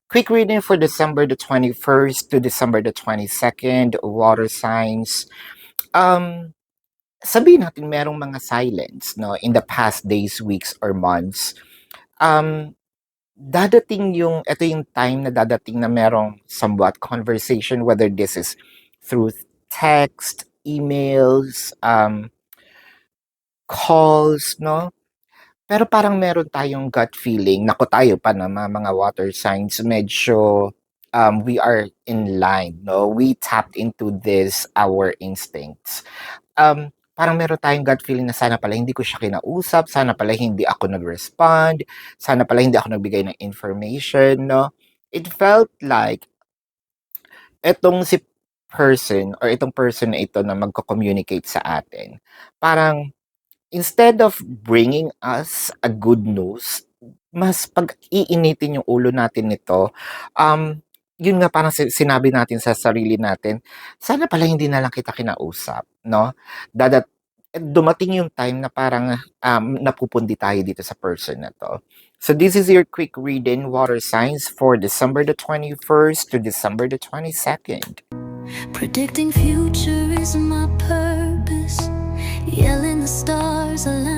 Quick reading for December the 21st to December the 22nd, water signs. Um, Sabihin natin merong mga silence, no, in the past days, weeks, or months. Um, ito yung time na dadating na merong somewhat conversation, whether this is through text, emails, calls, no? Pero parang meron tayong gut feeling, naku tayo pa na mga water signs, medyo we are in line, no? We tapped into this, our instincts. Parang meron tayong gut feeling na sana pala hindi ko siya kinausap, sana pala hindi ako nag-respond, sana pala hindi ako nagbigay ng information, no? It felt like etong si itong person na ito na magko-communicate sa atin, parang instead of bringing us a good news, mas pag-iinitin yung ulo natin nito. Um, Yun nga parang sinabi natin sa sarili natin, sana pala hindi na lang kita kinausap, 'no? Dumating yung time na parang, napupundi tayo dito sa person na 'to. So this is your quick reading, water signs for December the 21st to December the 22nd. Predicting future is my purpose. Yelling the stars align.